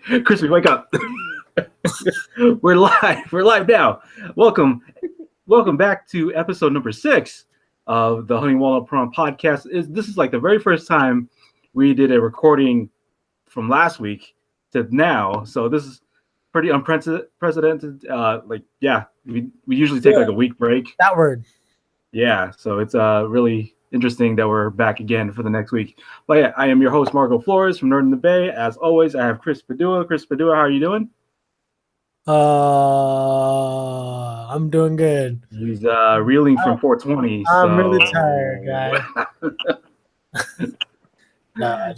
Crispy, wake up. We're live. We're live now. Welcome back to episode number 6 of the Honey Walnut Prawn podcast. This is like the very first time we did a recording from last week to now. So this is pretty unprecedented. We usually take like a week break. That word. Yeah, so it's really interesting that we're back again for the next week. But yeah, I am your host, Marco Flores from Northern the Bay. As always, I have Chris Padua. Chris Padua, how are you doing? I'm doing good. He's reeling from 420. I'm really tired, guy. No,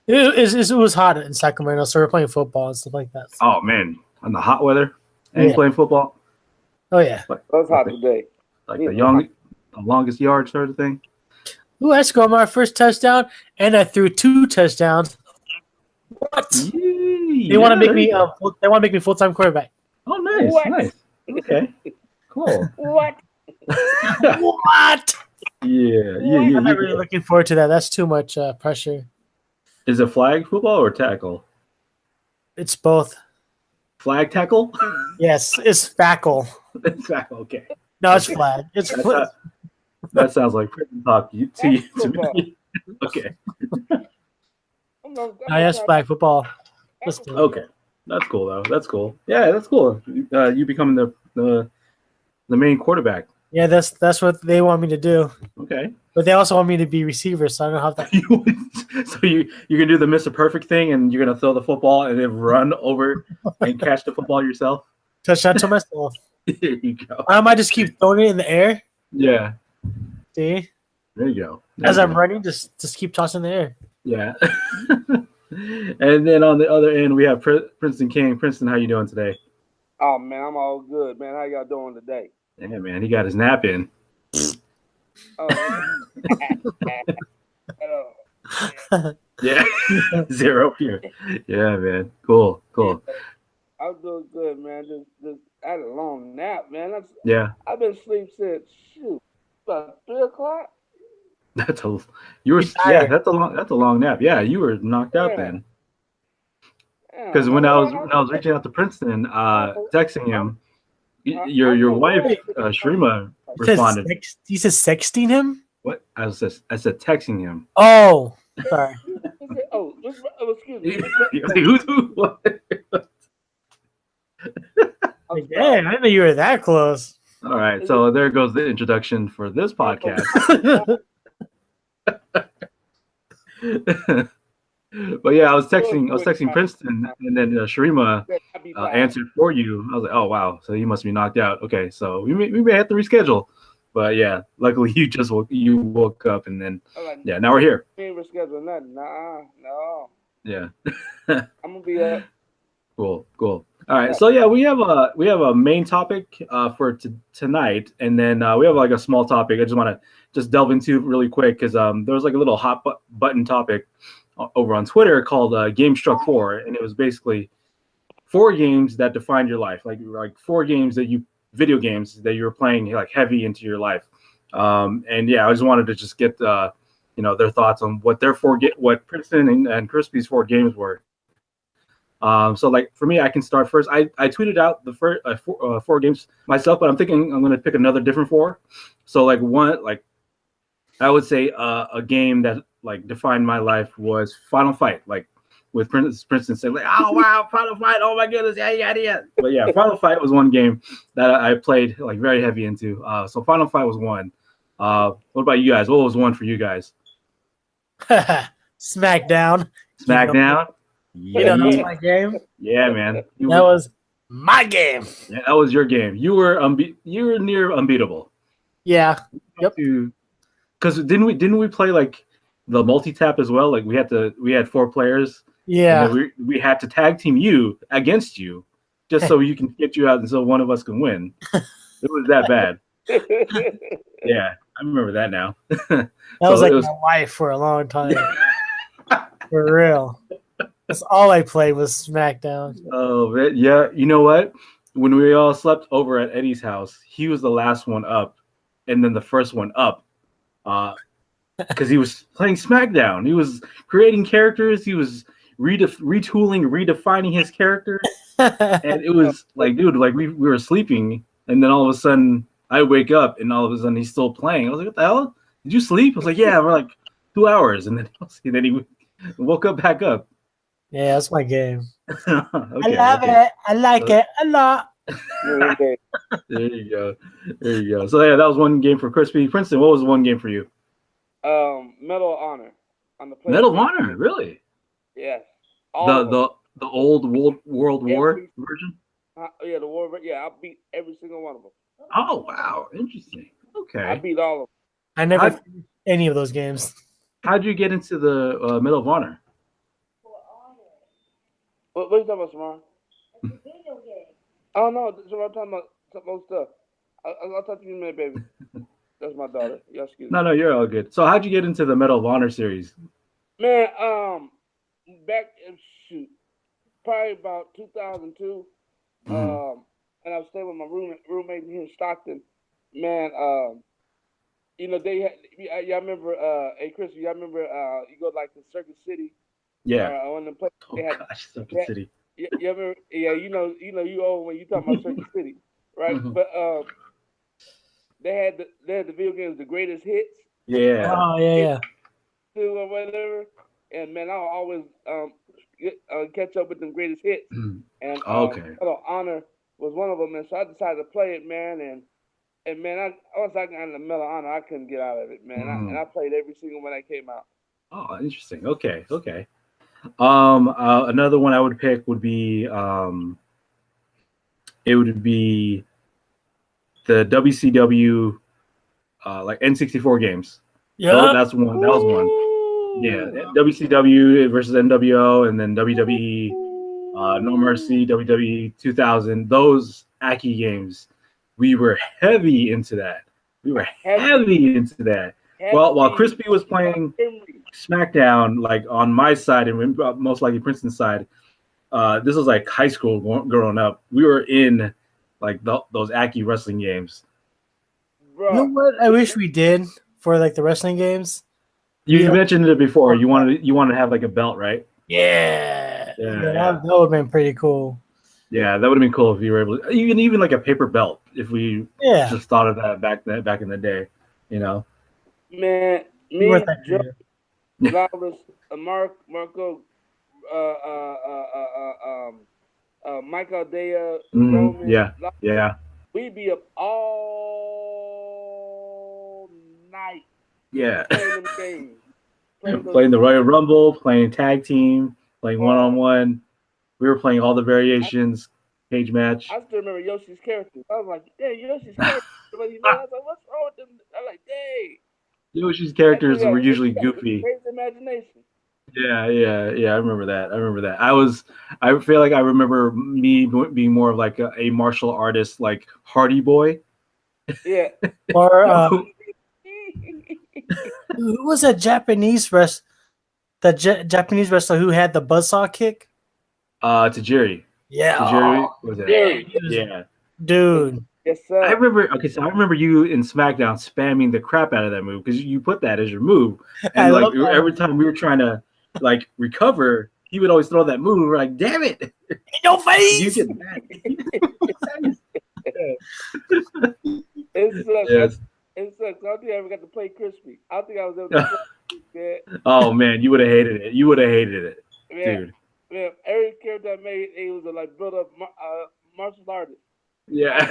it was hot in Sacramento, so we're playing football and stuff like that. So. Oh man, on the hot weather and playing football. Oh yeah, it was hot today. Like the longest yard sort of thing. Ooh, I scored my first touchdown, and I threw 2 touchdowns. What? They want to make me. They want to make me full-time quarterback. Oh, nice, nice. Okay, cool. What? What? Yeah. I'm not really looking forward to that. That's too much pressure. Is it flag football or tackle? It's both. Flag tackle? Yes, it's fackle. It's tackle. Okay. No, it's flag. It's that sounds like prison talk to me. Okay. Yes, flag football. Okay, that's cool though. That's cool. Yeah, that's cool. You becoming the main quarterback. Yeah, that's what they want me to do. Okay. But they also want me to be receiver, so I don't have that. So you can do the Mr. Perfect thing, and you're gonna throw the football and then run over and catch the football yourself. Touchdown to myself. There you go. I might just keep throwing it in the air. Yeah. See? There you go. As I'm running, just keep tossing the air. Yeah. And then on the other end, we have Princeton King. Princeton, how you doing today? Oh man, I'm all good, man. How y'all doing today? Yeah, man, he got his nap in. Yeah, 0 here. Yeah, man. Cool. I'm doing good, man. Just had a long nap, man. I've been asleep since about 3 o'clock. That's a long nap. Yeah, you were knocked out then. Because when I was reaching out to Princeton, texting him, your wife Shrima responded. He says sexting him. What? I said texting him. Oh, sorry. Excuse me. What? Yeah, I didn't know you were that close. All right, so there goes the introduction for this podcast. But yeah, I was texting Princeton, and then Sharima answered for you. I was like, oh wow, so you must be knocked out. Okay, so we may have to reschedule. But yeah, luckily you woke up, and then now we're here. We ain't rescheduling nothing. No. Yeah. I'm gonna be up. Cool. All right, so yeah, we have a main topic for tonight, and then we have like a small topic. I just want to delve into really quick because there was like a little hot button topic over on Twitter called Game Struck 4, and it was basically 4 games that defined your life, like 4 games video games that you were playing like heavy into your life. And yeah, I just wanted to just get their thoughts on what what Princeton and Crispy's 4 games were. So like for me, I can start first. I tweeted out the first 4 games myself, but I'm thinking I'm going to pick another different 4. So like one, like I would say a game that like defined my life was Final Fight. Like with Princeton saying like, oh wow, Final Fight, oh my goodness, yeah. But yeah, Final Fight was one game that I played like very heavy into. So Final Fight was one. What about you guys? What was one for you guys? Smackdown. Smackdown. That was my game. Yeah, man. That was my game. Yeah, that was your game. You were near unbeatable. Yeah. Yep. Because didn't we play like the multi-tap as well? Like we had 4 players. Yeah. And we had to tag team you against you just so you can get you out and so one of us can win. It was that bad. Yeah, I remember that now. That was my life for a long time. For real. That's all I played was SmackDown. Oh, yeah. You know what? When we all slept over at Eddie's house, he was the last one up and then the first one up. Because he was playing SmackDown. He was creating characters. He was retooling, redefining his character, and it was like, dude, like we were sleeping, and then all of a sudden I wake up, and all of a sudden he's still playing. I was like, what the hell? Did you sleep? I was like, yeah, we're like 2 hours, and then he woke up back up. Yeah, that's my game. Okay, I love it. I like it a lot. There you go. There you go. So yeah, that was one game for Crispy. Princeton, what was one game for you? Medal of Honor on the Medal of Honor, really? Yes. The old World War version? Yeah, the war. Yeah, I beat every single one of them. Oh wow, interesting. Okay. I beat all of them. I never finished any of those games. How'd you get into the Medal of Honor? What are you talking about, Samar? Video game. Oh no, so I'm talking about some old stuff. I'll talk to you in a minute, baby. That's my daughter. Yeah, excuse me. No, you're all good. So how'd you get into the Medal of Honor series? Man, back probably about 2002. And I was staying with my roommate here in Stockton. Man, you know they had. Y'all remember? Hey, Chris, y'all remember? You go like to Circuit City. Yeah. On the place they had, gosh, Circuit City. You remember? Yeah, you know you old when you talk about Circuit City, right? But they had the video games, the greatest hits. Yeah. Oh yeah. Or whatever. And man, I'll always catch up with them greatest hits. And Medal of Honor was one of them, and so I decided to play it, man. And man, once I got into Medal of Honor, I couldn't get out of it, man. And I played every single one that came out. Oh, interesting. Okay. Another one I would pick would be it would be the WCW like N64 games. Yeah, that's one. That was one. Yeah, WCW versus NWO, and then WWE, No Mercy, WWE 2000. Those Aki games, we were heavy into that. Well, while Crispy was playing SmackDown, like on my side and most likely Princeton's side, this was like high school growing up. We were in like those Aki wrestling games. You know what? I wish we did for like the wrestling games. You mentioned it before. You wanted to have like a belt, right? Yeah. That would have been pretty cool. Yeah, that would have been cool if you were able to even like a paper belt. If we just thought of that back in the day, you know. Man, me, Joe, Gonzalez, Marco, Michael Dea, Roman, yeah. We'd be up all night. Yeah. Playing them games. Playing the Royal Rumble, playing tag team, playing one-on-one. We were playing all the variations, cage match. I still remember Yoshi's characters. I was like, "Hey, Yoshi's characters." I was like, "What's wrong with them?" I'm like, "Hey." Yoshi's characters were usually goofy. Crazy imagination. Yeah. I remember that. I feel like I remember me being more of like a martial artist, like Hardy Boy. Yeah. Or who was that Japanese wrestler? The Japanese wrestler who had the buzzsaw kick? Tajiri. Yeah. Tajiri was it? Yeah. Dude. Yes, sir. I remember you in SmackDown spamming the crap out of that move because you put that as your move, and like every time we were trying to like recover, he would always throw that move. We're like, "Damn it, in your face!" You get back. It sucks. I don't think I ever got to play Crispy. I don't think I was able to play. Oh man, you would have hated it. Dude. Man, every character I made, it was a like built up martial artist. Yeah.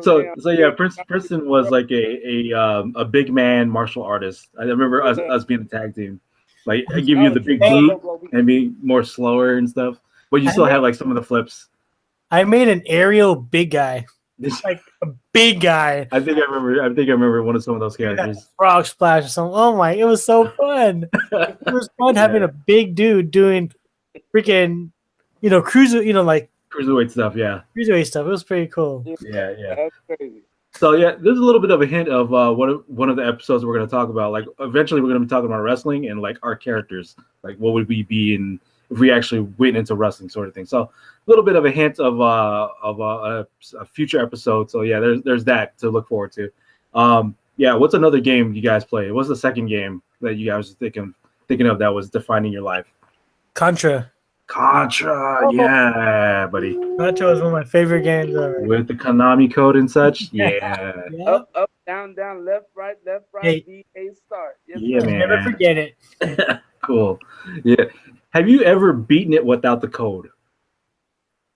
So yeah, Princeton was like a big man martial artist. I remember us being a tag team. Like I give you the big boot and be more slower and stuff, but you still have like some of the flips. I made an aerial big guy. It's like a big guy. I think I remember one of some of those characters. Frog splash or something. Oh my! It was so fun. It was fun having a big dude doing freaking, like cruiserweight stuff. Yeah, cruiserweight stuff. It was pretty cool. Yeah. That's crazy. So yeah, there's a little bit of a hint of one of the episodes we're going to talk about. Like eventually, we're going to be talking about wrestling and like our characters. Like what would we be in if we actually went into wrestling, sort of thing. So a little bit of a hint of a future episode. So yeah, there's that to look forward to. Yeah, what's another game you guys play? What's the second game that you guys are thinking thinking of that was defining your life? Contra. Contra, yeah, buddy. Contra was one of my favorite games ever. With the Konami code and such, yeah. Up, up, down, down, left, right, Hey. B, A, start. Yes, Yeah, sir. man. Never forget it. Cool. Yeah. Have you ever beaten it without the code?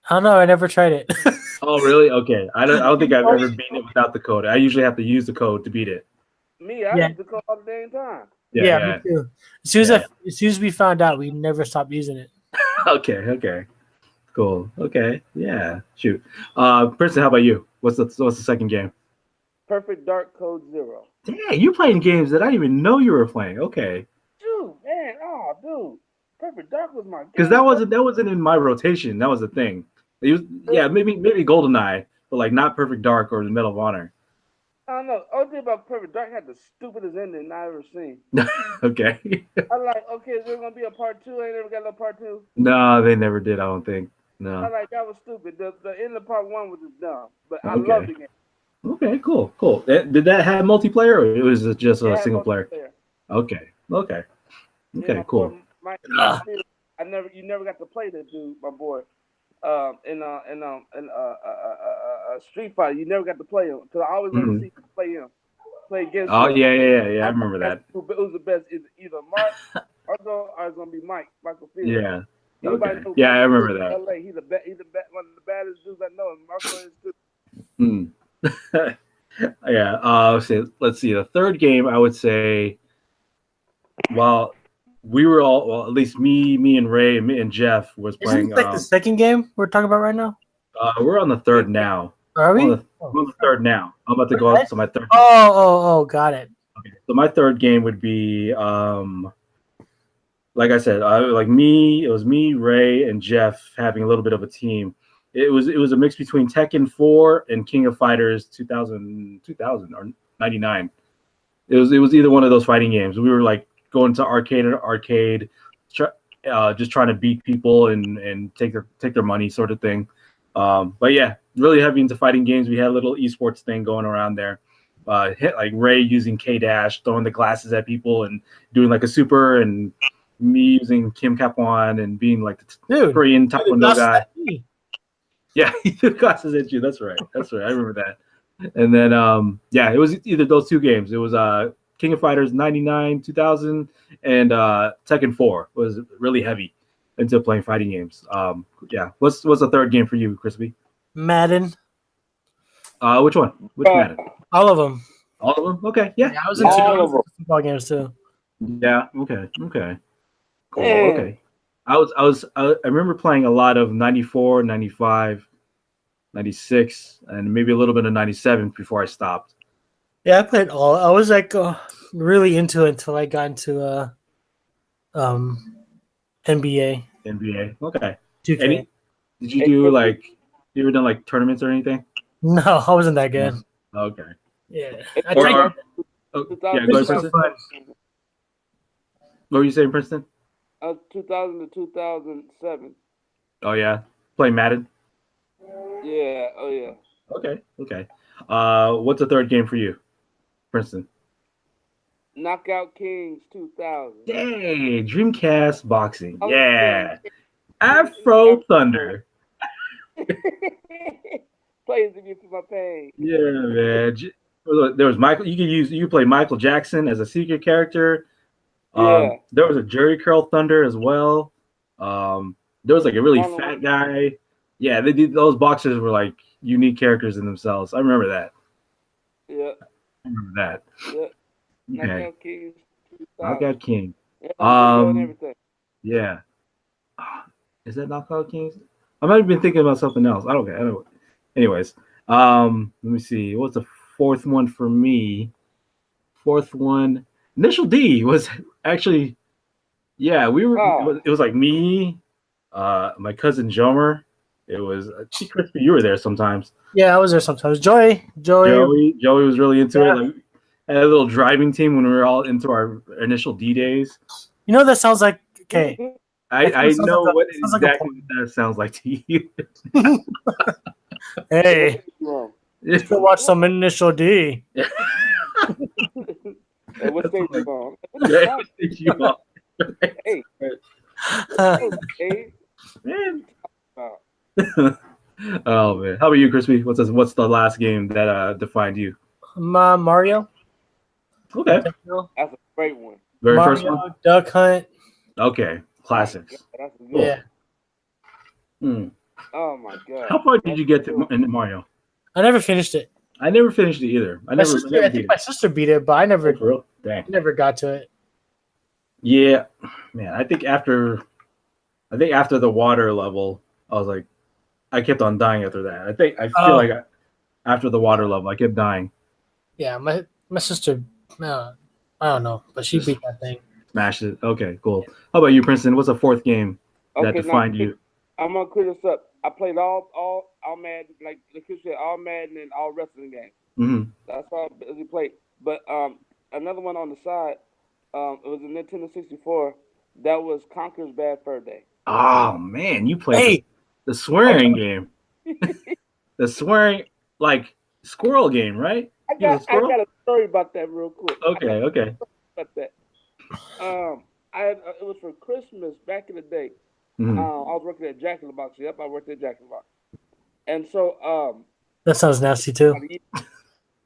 I don't know. I never tried it. Oh, really? Okay. I don't think I've ever beaten it without the code. I usually have to use the code to beat it. Me, I have to call all the damn time. Yeah, me too. As soon as we found out, we never stopped using it. Okay. Cool. Okay. Yeah. Shoot. Princeton, how about you? What's the second game? Perfect Dark Code 0. Damn, you playing games that I didn't even know you were playing. Okay. Dude, man, dude. Perfect Dark was my game. Because that wasn't in my rotation. That was the thing. It was, maybe GoldenEye, but like not Perfect Dark or the Medal of Honor. I don't know. Only thing about Perfect Dark had the stupidest ending I've ever seen. Okay. I'm like, okay, is there gonna be a part 2? I ain't never got no part 2. No, they never did. I don't think. No. I'm like, that was stupid. The end of part 1 was just dumb, but I loved the game. Okay, cool. Did that have multiplayer, or it was just a single player? Okay, Yeah, cool. You never got to play that dude, my boy. In Street Fighter, you never got to play him because I always wanted to see you play him, play against. Oh him. yeah. I remember that. It was the best. It's either Mark or it's gonna be Michael Field. Yeah. Anybody Okay. Yeah, I remember that. LA, he's one of the baddest dudes I know, and Marco is too. Yeah. Let's see. The third game, I would say, well, we were all, at least me and Ray and Jeff was playing. Isn't it like the second game we're talking about right now? We're on the third now. Are we? We're on the third now. I'm about to go up to my third. Oh, got it. Okay. So my third game would be, like I said, like me. It was me, Ray, and Jeff having a little bit of a team. It was a mix between Tekken 4 and King of Fighters 2000 or 99. It was either one of those fighting games. We were like going to arcade, just trying to beat people and take their money, sort of thing. But yeah, really heavy into fighting games. We had a little esports thing going around there. Hit like Ray using K-Dash, throwing the glasses at people and doing like a super, and me using Kim Kapwan and being like the Korean Taekwondo guy. Yeah, he threw glasses at you. That's right. I remember that. And then it was either those two games. It was King of Fighters 99, 2000, and Tekken 4 was really heavy into playing fighting games. What's the third game for you, Crispy? Madden. Which one? Which Madden? All of them. All of them? Okay. Yeah. I was into football games too. Yeah. Okay. Cool. Okay. I remember playing a lot of 94, 95, 96, and maybe a little bit of 97 before I stopped. Yeah, I played all. I was like really into it until I got into NBA. NBA. Okay. 2K. Did you do like, you ever done like tournaments or anything? No, I wasn't that good. Okay. Yeah. Go ahead, Princeton. What were you saying, Princeton? 2000 to 2007. Oh yeah, play Madden. Yeah. Oh yeah. Okay. What's the third game for you, Princeton? Knockout Kings 2000. Dang, Dreamcast boxing. Yeah. Afro Thunder. Plays if you feel my pain. Yeah, man. There was Michael. You could play Michael Jackson as a secret character. There was a Jerry Curl Thunder as well. There was like a really fat guy. Yeah, those boxers were like unique characters in themselves. I remember that. Yeah. I remember that. Yeah. Okay. Knockout King. Knockout King. Yeah. Is that Knockout Kings? I might have been thinking about something else. I don't know. Anyways, let me see. What's the fourth one for me? Fourth one. Initial D was actually, we were. It was like me, my cousin Jomer. It was Crispy. You were there sometimes. Yeah, I was there sometimes. Joey was really into it. Like, had a little driving team when we were all into our initial D days. You know what that sounds like? Okay. I know what exactly that sounds like to you. Hey, let's go watch some Initial D. Hey, what stage you on? Yeah, what stage you on? Hey, hey, Man. Oh man, how about you, Crispy? What's the last game that defined you? Mario. Okay, that's a great one. very Mario, first one. Duck Hunt. Okay, classics. That's a good Cool. Yeah. Hmm. Oh my god. How far did you get to in Mario? I never finished it. I never finished it either. I never I think my sister beat it, but I never, Oh, for real? Dang. never got to it. Yeah, man. I think after the water level, I was like, I kept on dying after that. I feel like after the water level, I kept dying. Yeah, my sister, I don't know, but she beat that thing. Smashed it. Okay, cool. How about you, Princeton? What's the fourth game that defined you? I'm gonna clear this up. I played all Madden, like the kid said, all Madden and all wrestling games. Mm-hmm. That's all I played. But another one on the side, it was a Nintendo 64. That was Conker's Bad Fur Day. Oh man, you played the swearing game. The swearing like squirrel game, right? I got a story about that real quick. Okay. About that. It was for Christmas back in the day. Mm-hmm. I was working at Jack in the Box. Yep, I worked at Jack in the Box. And so that sounds nasty too.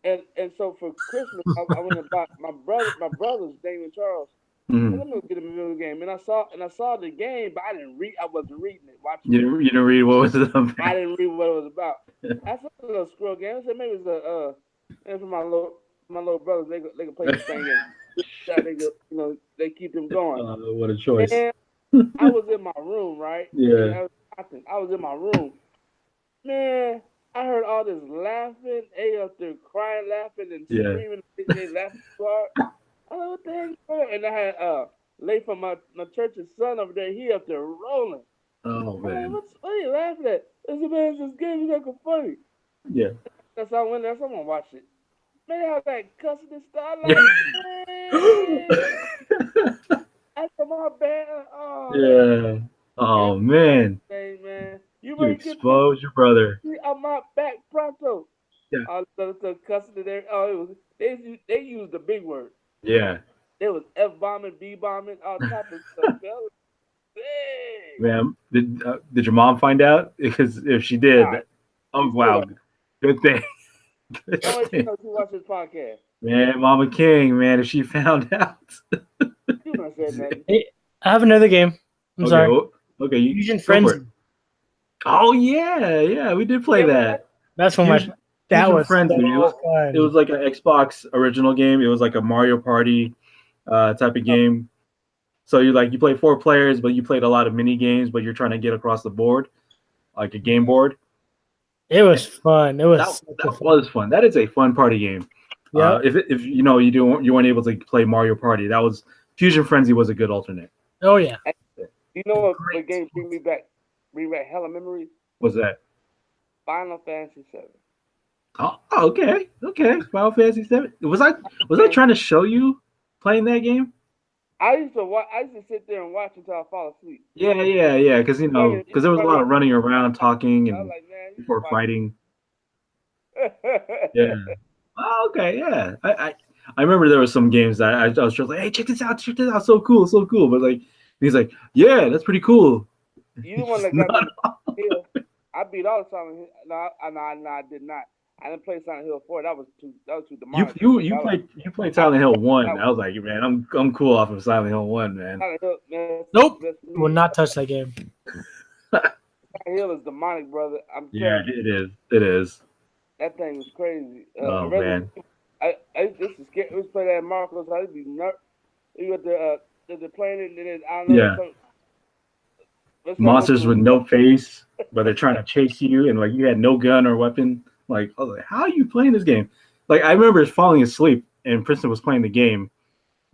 And so for Christmas, I went and bought my brother's name and Charles. Mm-hmm. Let me get him a video game, and I saw the game, but I didn't read. I wasn't reading it. You didn't read what was it about? I didn't read what it was about. I saw a little squirrel game. I said maybe it's and for my little brothers, they can play this thing and they keep them going. What a choice! And I was in my room, right? Yeah. I was in my room. Man, I heard all this laughing. They up there crying, laughing, and screaming. They laughing so hard. Oh, what the heck? And I had Leif from my church's son over there. He up there rolling. Oh man! What are you laughing at? This man just gave me something funny. Yeah. That's how I went there. Someone watch it. Man, I was like cussing and stuff. Like, after my bad. Oh, yeah. Oh man. Hey, man. You exposed your brother. I'm out back pronto. Yeah. The cussing in there. Oh, they used the big word. Yeah. There was F bombing, B bombing, all type of stuff. Man, did your mom find out? Because if she did, wow, good thing. Good thing. She watched this podcast. Man, Mama King, man, if she found out. Hey, I have another game. I'm sorry. Okay, Fusion Frenzy. Oh yeah, we did play that. That's when that was Frenzy. It was like an Xbox original game. It was like a Mario Party type of game. So you play 4 players, but you played a lot of mini games, but you're trying to get across the board, like a game board. It was fun. It was that was fun. That is a fun party game. Yeah. If you weren't able to play Mario Party, that was Fusion Frenzy was a good alternate. Oh yeah. You know what game bring me back hella memories? What's that? Final Fantasy 7. Oh, okay. Final Fantasy 7. Was I trying to show you playing that game? I used to sit there and watch until I fall asleep. Yeah. Because there was a lot of running around, talking, and before fighting. Yeah. Oh, okay. Yeah. I remember there was some games that I was just like, hey, check this out, so cool. But like, he's like, yeah, that's pretty cool. You the one that got me. I beat all the Silent Hill. No, I did not. I didn't play Silent Hill 4. That was too demonic. You played Silent Hill 1. I was like, man, I'm cool off of Silent Hill 1, man. Silent Hill, man. Nope. Will not touch that game. Silent Hill is demonic, brother. It is. That thing was crazy. Oh man. I used to scare. We used to play that at Marcos. I used to be nervous. You got the plane and then I don't know. Yeah. Monsters with no face, but they're trying to chase you, and like you had no gun or weapon. Like I was like, how are you playing this game? Like I remember falling asleep, and Princeton was playing the game.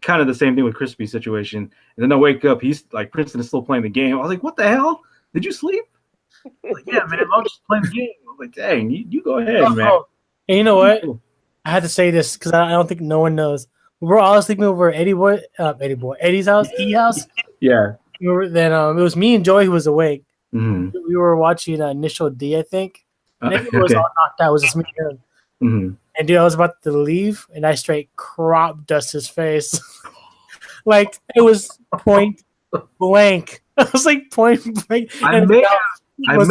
Kind of the same thing with Crispy's situation. And then I wake up, he's like, Princeton is still playing the game. I was like, what the hell? Did you sleep? Like, yeah, man, I'm just playing the game. I was like, dang, you go ahead, man. And you know what? I had to say this because I don't think no one knows. We're all sleeping over at Eddie's house, E-house. Yeah. Then it was me and Joey who was awake. Mm-hmm. We were watching Initial D, I think. And everyone was all knocked out. It was just me and him. Mm-hmm. And dude, I was about to leave, and I straight crop dust his face. Like it was point blank. I was like point blank. I may have. I don't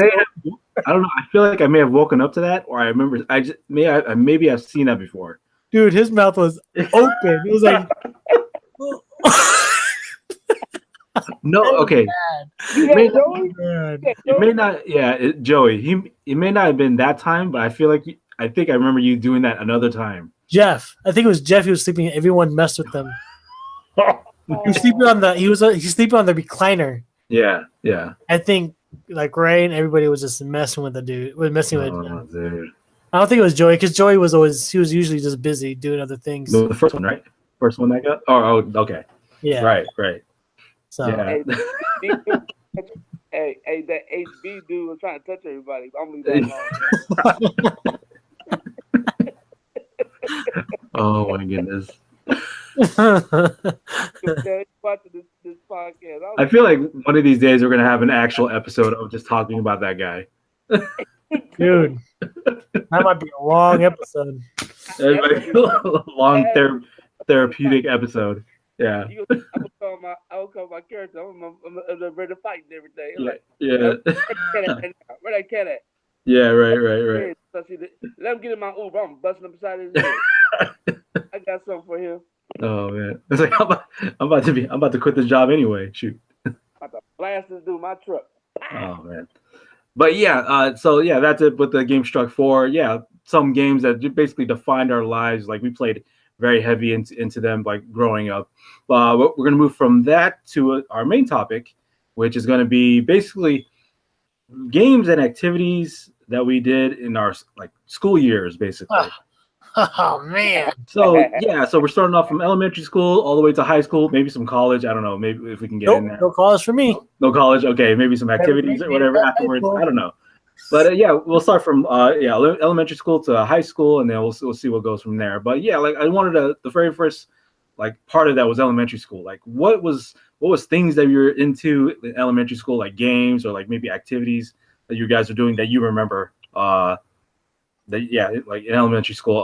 know. I feel like I may have woken up to that, or I remember. Maybe I've seen that before. Dude, his mouth was open. It was like. No, okay. It may not. Yeah, Joey. It may not have been that time, but I feel like I think I remember you doing that another time. Jeff, I think it was Jeff. He was sleeping. Everyone messed with him. He was sleeping on the. He's sleeping on the recliner. Yeah, yeah. I think like Ray and everybody was just messing with the dude. Was messing with him. Dude. I don't think it was Joey because Joey was usually just busy doing other things. The first one, right? First one I got. Oh, okay. Yeah. Right. So. Yeah. Hey, that HB dude was trying to touch everybody. I'm leaving that alone. Oh my goodness. Watching this podcast. I feel like one of these days we're gonna have an actual episode of just talking about that guy. Dude, that might be a long episode. It might be a long therapeutic episode. Yeah. I would call my character. I'm ready to fight and everything. Yeah. Like, Yeah. where that cat at? Yeah. Right. Let him get in my Uber. I'm busting him beside his head. I got something for him. Oh man, it's like I'm about to quit this job anyway. Shoot. I'm about to blast this dude my truck. Oh man. But yeah, so yeah, that's it with the Game Struck 4. Yeah, some games that basically defined our lives. Like we played very heavy into them, like growing up. We're going to move from that to our main topic, which is going to be basically games and activities that we did in our like school years, basically. Oh man. So yeah, so we're starting off from elementary school all the way to high school, maybe some college. I don't know, maybe if we can get in there. No college for me. No college. Okay, maybe some activities or whatever afterwards. I don't know. But yeah, we'll start from elementary school to high school, and then we'll see what goes from there. But yeah, like I wanted the very first like part of that was elementary school. Like what was things that you were into in elementary school, like games or like maybe activities that you guys are doing that you remember. Like in elementary school,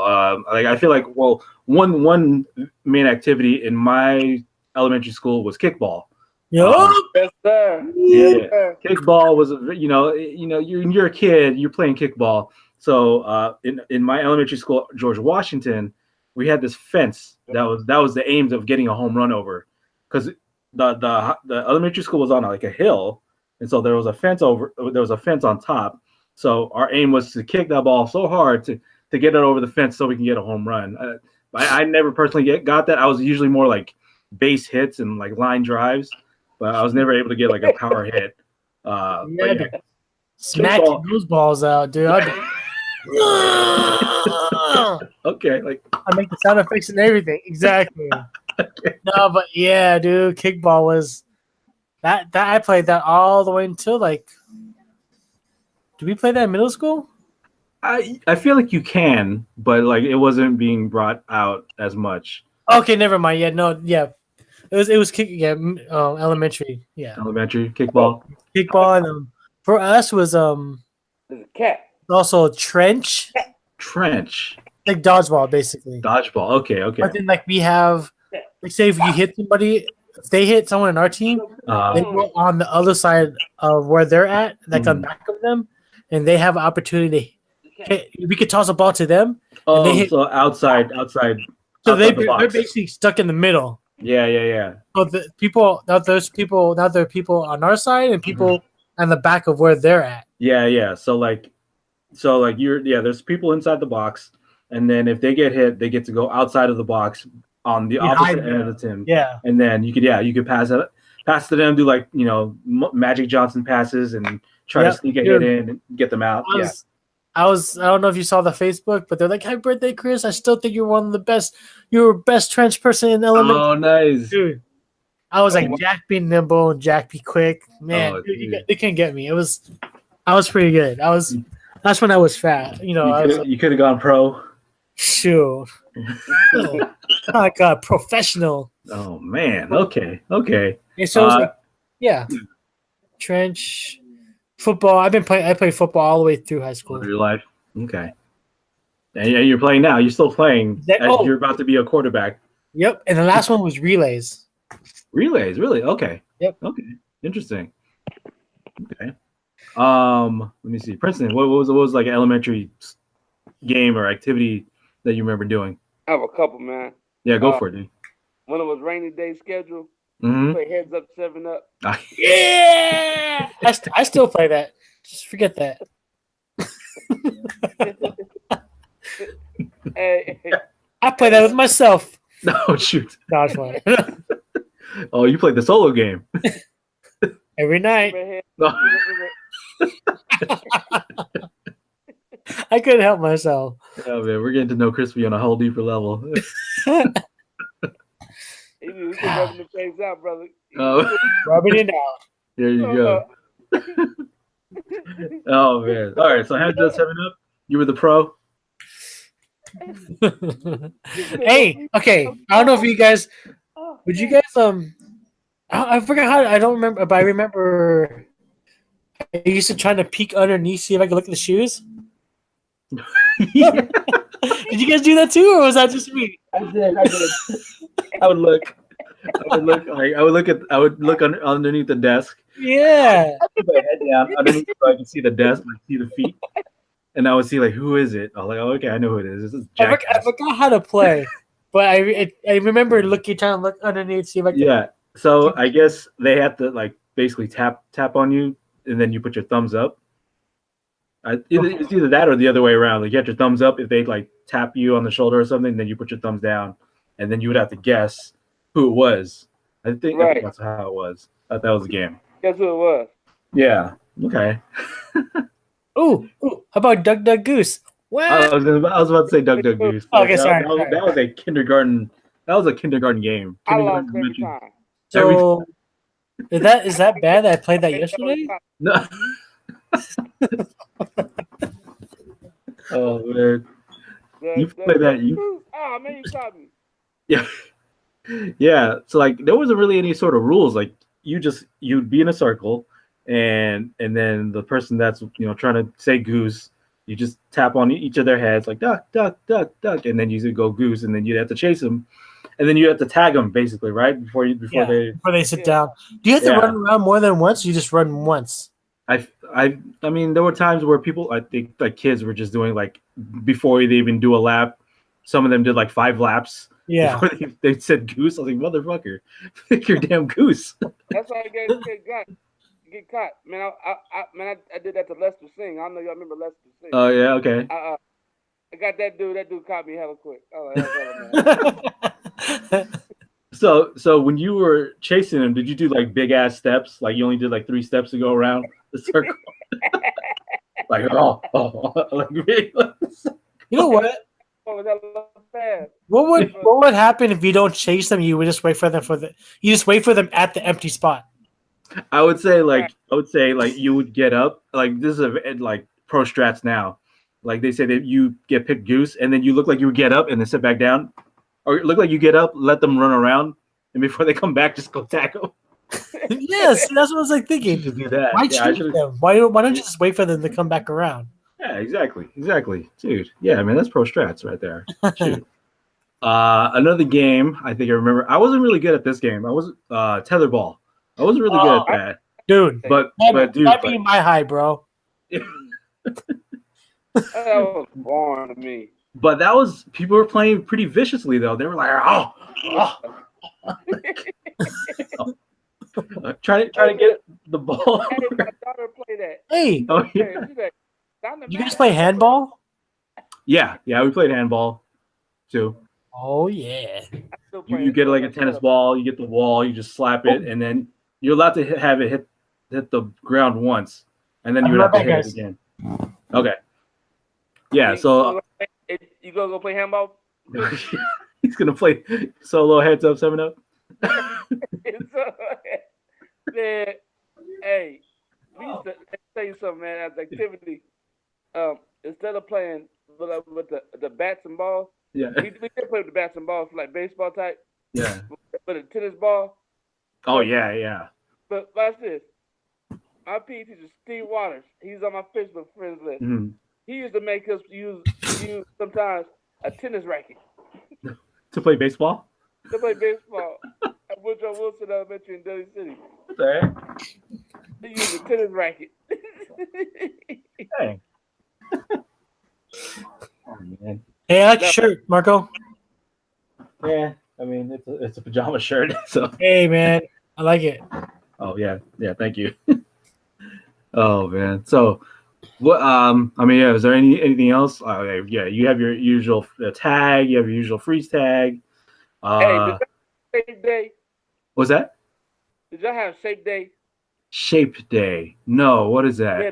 like I feel like one main activity in my elementary school was kickball. Yes, sir. Yeah, kickball was you're a kid, you're playing kickball. So in my elementary school, George Washington, we had this fence that was the aims of getting a home run over, because the elementary school was on like a hill, and so there was a fence on top. So our aim was to kick that ball so hard to get it over the fence so we can get a home run. I never personally got that. I was usually more like base hits and like line drives, but I was never able to get like a power hit. Smack those balls out, dude. Okay, like I make the sound effects and everything. Exactly. Okay. No, but yeah, dude, kickball was that I played that all the way until like. Did we play that in middle school? I feel like you can, but like it wasn't being brought out as much. Okay, never mind. Yeah, no, yeah, it was kick. Yeah, elementary. Yeah, elementary kickball. And for us was There's a cat. Also trench. Trench. Like dodgeball, basically. Dodgeball. Okay. But then like we have, like say if you hit somebody, if they hit someone in our team, they go on the other side of where they're at, like on back of them. And they have an opportunity. We could toss a ball to them. Oh, and so outside. So they're basically stuck in the middle. Yeah. So the people, now there are people on our side and people on the back of where they're at. Yeah. So like there's people inside the box, and then if they get hit, they get to go outside of the box on the opposite end of the team. Yeah. And then you could pass to them, do like Magic Johnson passes and try to sneak a hit in and get them out. I don't know if you saw the Facebook, but they're like, "Happy birthday, Chris! I still think you're one of the best. You're best trench person in elementary." Oh, nice, dude. I was like, Jack be nimble and Jack be quick, man. They couldn't get me. I was pretty good. That's when I was fat. You could have gone pro. Sure. Like a professional. Oh man. Okay. And so it was like, trench. Football. I played football all the way through high school. Your life. Okay. And you're playing now. You're still playing. You're about to be a quarterback. Yep. And the last one was relays. Relays, really? Okay. Yep. Okay. Interesting. Okay. Let me see. Princeton, what was like an elementary game or activity that you remember doing? I have a couple, man. Yeah, go for it, dude. When it was rainy day schedule, Mm-hmm. play Heads Up, 7 Up. Yeah, I still play that. Just forget that. Hey, I play that with myself. No, shoot. No, it's fine. Oh, you played the solo game. Every night. No. I couldn't help myself. Oh man, we're getting to know Crispy on a whole deeper level. You can rubbing the face out, brother. Rubbing it out. There you go. Oh man. All right, so Heads Up, 7 Up. You were the pro. Hey, okay. I don't know if you guys would you guys I forgot how I don't remember, but I remember I used to try to peek underneath, see if I could look at the shoes. Yeah. Did you guys do that too, or was that just me? I did. I would look. I would look underneath the desk. Yeah. Put my head down underneath so I can see the desk, like see the feet, and I would see like who is it? I was like, oh, okay, I know who it is. This is I Jackass. forgot how to play, but I remember trying to look underneath, see if I could. Yeah. So I guess they have to like basically tap on you, and then you put your thumbs up. It's either that or the other way around. Like you have your thumbs up if they like tap you on the shoulder or something, then you put your thumbs down, and then you would have to guess who it was. I think that's how it was. I thought that was the game. Guess who it was? Yeah. Okay. Ooh, how about Duck Duck Goose? What? I was about to say Duck Duck Goose. Okay, sorry. That was a kindergarten. That was a kindergarten game. I lost every time. So is that bad that I played that yesterday? No. Oh man. You play that? Oh man, you caught me. Yeah. Yeah. So like there wasn't really any sort of rules. Like you'd be in a circle, and then the person that's trying to say goose, you just tap on each of their heads like duck, duck, duck, duck, and then you go goose, and then you have to chase them, and then you have to tag them basically, right? Before they sit down. Do you have to run around more than once? Or you just run once. I mean, there were times where people, I think, like kids were just doing like before they even do a lap. Some of them did like 5 laps. Yeah. Before they said goose. I was like, motherfucker, pick your damn goose. That's why I get caught. Man, I did that to Lester Singh. I don't know y'all remember Lester Singh. Oh yeah, okay. I got that dude. That dude caught me hella quick. Oh, So when you were chasing him, did you do like big ass steps? Like you only did like 3 steps to go around the circle? Like like really? You know what? What would happen if you don't chase them? You would just wait for them at the empty spot. I would say you would get up. Like this is like pro strats now. Like they say that you get picked goose, and then you look like you would get up and then sit back down, or look like you get up, let them run around, and before they come back, just go tackle. Yes, that's what I was like thinking. Just do that. Why chase them? Why don't you just wait for them to come back around? Yeah, exactly, dude. Yeah, man, that's pro strats right there. Shoot. Another game I think I remember. I wasn't really good at this game. I was tetherball. I wasn't really good at that, dude. But dude, that'd be my high, bro. That was boring to me. But people were playing pretty viciously though. They were like, trying to get the ball. My daughter play that. Hey, oh, yeah. You guys play handball? Yeah, we played handball too. Oh yeah. You get like a tennis ball. You get the wall. You just slap it, and then you're allowed to have it hit the ground once, and then you would have to hit it again. Okay. Yeah. So you gonna go play handball? He's gonna play solo Heads Up, 7 Up. Man, hey, we used to tell you something, man. As activity, instead of playing with the bats and balls, we did play with the bats and balls like baseball type. Yeah. But a tennis ball. Oh yeah. But watch this. My PE teacher, Steve Waters, he's on my Facebook friends list. Mm-hmm. He used to make us use sometimes a tennis racket to play baseball. To play baseball, which Woodrow Wilson Elementary in Daly City. What the heck? They use a tennis racket. Dang. Oh man. Hey, I like your shirt, Marco. Yeah, I mean it's a pajama shirt. So. Hey man, I like it. Oh yeah, thank you. Oh man, so what? I mean, yeah. Is there anything else? Yeah, you have your usual tag. You have your usual freeze tag. Hey, shape day. What's that? Did y'all have shape day? Shape day? No. What is that? Yeah,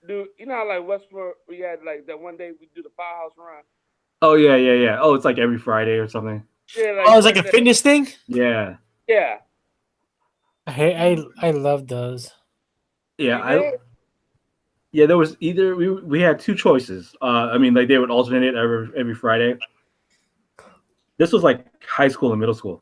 do you know how like Westport we had like that one day we do the firehouse run? Oh yeah. Oh, it's like every Friday or something. Yeah, like, it's like a fitness thing. Yeah. Yeah. I love those. Yeah, there was either we had two choices. I mean, like they would alternate it every Friday. This was like high school and middle school.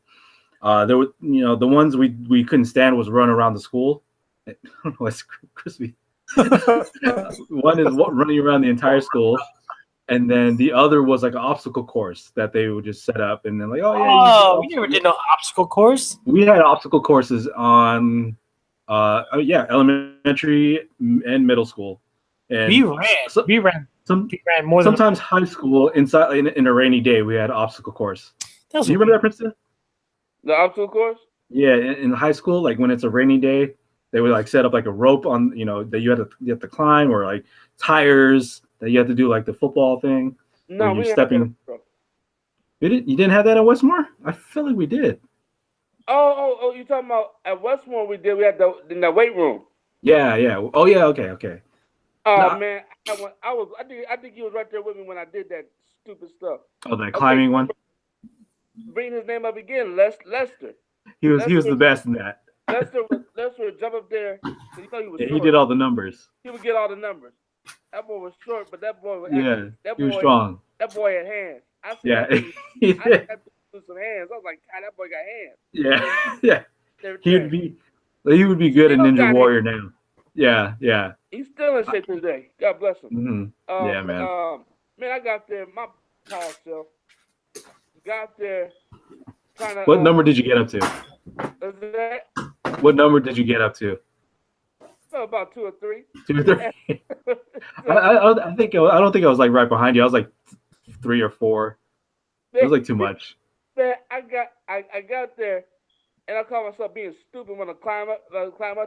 There were the ones we couldn't stand was run around the school. I don't know, it's crispy. One is running around the entire school, and then the other was like an obstacle course that they would just set up, and then like, we never did no obstacle course. We had obstacle courses on, elementary and middle school, and we ran more. Sometimes high school inside in a rainy day we had obstacle course. Do you remember that, Princeton? The obstacle course? Yeah, in high school, like when it's a rainy day, they would like set up like a rope on, that you have to climb, or like tires that you have to do like the football thing. No, we stepping. You didn't have that at Westmore? I feel like we did. Oh, you talking about at Westmore? We did. We had in the weight room. Yeah. Oh yeah. Okay. Oh man, I think he was right there with me when I did that stupid stuff. Oh, that climbing one. Bring his name up again, Lester. He was the best in that. Lester would jump up there. He thought he was. Yeah, he did all the numbers. He would get all the numbers. That boy was short, but that boy was he was strong. That boy had hands. I said, yeah, I had to do some hands. I was like, God, that boy got hands. Yeah. He would be good at Ninja Warrior now. Yeah. He's still in shape today. God bless him. Mm-hmm. Yeah, man. Man, I got there. My tall self got there. What number did you get up to? What number did you get up to? About 2 or 3. 2 or 3. I don't think I was like right behind you. I was like 3 or 4. It was like too much. Man, I got there, and I caught myself being stupid when I climb up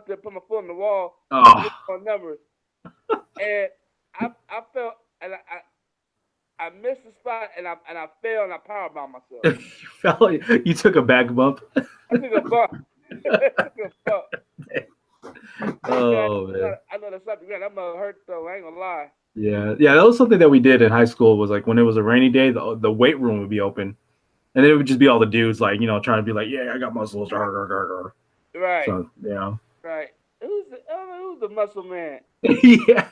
there, put my foot on the wall, on numbers, and I felt, and I missed the spot, and I fell, and I powerbombed myself. You took a back bump. I took a bump. Oh man! I know that's something. That must hurt though. I ain't gonna lie. Yeah. That was something that we did in high school. Was like when it was a rainy day, the weight room would be open, and then it would just be all the dudes like trying to be like, yeah, I got muscles. Right. So yeah. Right. Who's the muscle man? Yeah.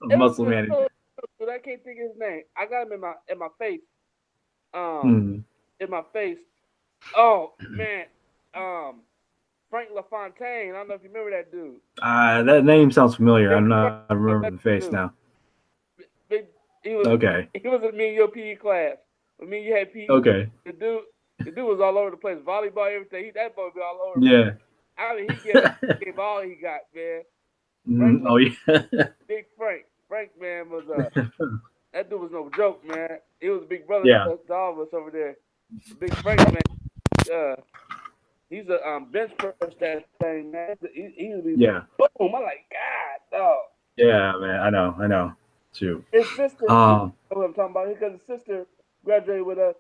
The muscle man. I can't think of his name. I got him in my face. In my face. Oh man. Frank LaFontaine. I don't know if you remember that dude. That name sounds familiar. I remember the face now. He was in me and your PE class. When me and you had PE. Okay. The dude was all over the place. Volleyball, everything. That boy be all over. Yeah. I mean, he gave all he got, man. Big Frank. Frank, man, was that dude was no joke, man. He was a big brother to all of us over there. Big Frank, man. He's a bench press that thing, man. He was boom. I'm like, God, dog. Yeah, man. I know. Too. His sister. What I'm talking about? Because his sister graduated with us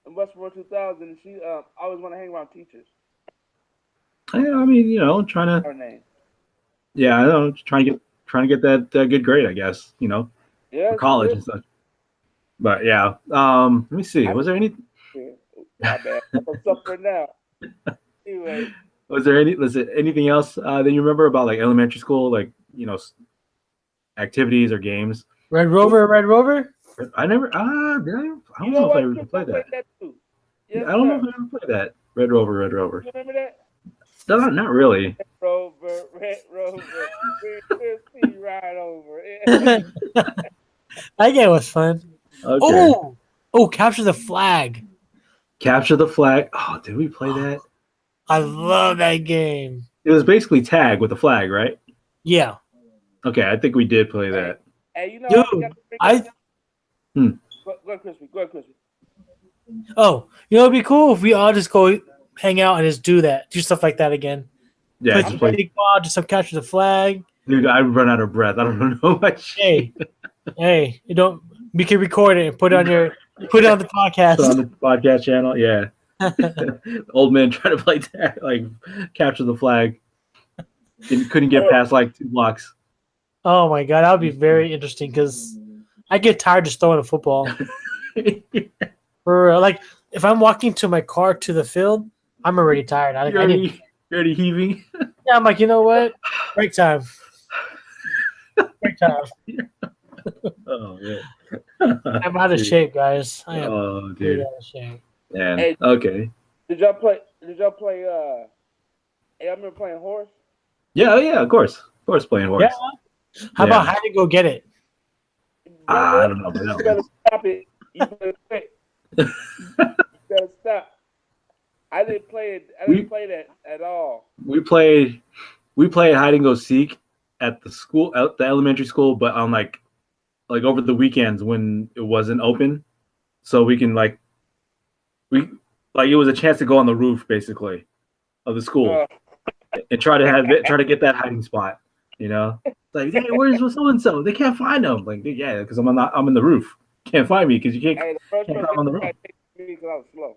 in Westmore 2000, and she always want to hang around teachers. Yeah, I mean, trying to. Her name. Yeah, I know. Trying to get that good grade, I guess. Yeah, for college and stuff. But yeah, let me see. Was there any? My bad. I'm suffering now. Anyway. Was there anything else that you remember about like elementary school, like activities or games? Red Rover. I never. Did I? I don't know if I ever played that. Yes, I don't know if I ever played that. Red Rover. You remember that? No, not really. Red Rover, see right over. That game was fun. Okay. Oh, capture the flag. Capture the flag. Oh, did we play that? I love that game. It was basically tag with a flag, right? Yeah. Okay, I think we did play that. Hey, you know, Dude, I. Go ahead, Crispy. Go ahead, Crispy. Oh, it'd be cool if we all just go hang out and just do stuff like that again. Yeah, Play just some play. big ball, just some capture the flag. Dude, I run out of breath. I don't know much. Hey, you don't. We can record it and put it on the podcast. Put on the podcast channel, yeah. Old man trying to play tag, like capture the flag. And couldn't get past like 2 blocks. Oh my god, that would be very interesting because I get tired just throwing a football. Like if I'm walking to my car to the field, I'm already tired. You're already heaving. Yeah, I'm like, you know what? Break time. Break time. Oh yeah. I'm out of shape, guys. I am dude. out of shape. Man. Hey, okay. Did y'all play hey, I remember playing horse. Yeah, of course. Of course playing horse. Yeah. How about how to go get it? I don't know. You better stop it. You better quit. You better stop. I didn't play it. I didn't play that at all. We played hide and go seek at the school, at the elementary school, but on like over the weekends when it wasn't open, so we can it was a chance to go on the roof basically of the school and try to get that hiding spot. You know, like, hey, where's so and so? They can't find them. Like, yeah, because I'm in the roof. Can't find me because you can't. Hey, the first can't climb on the roof. Because I was slow.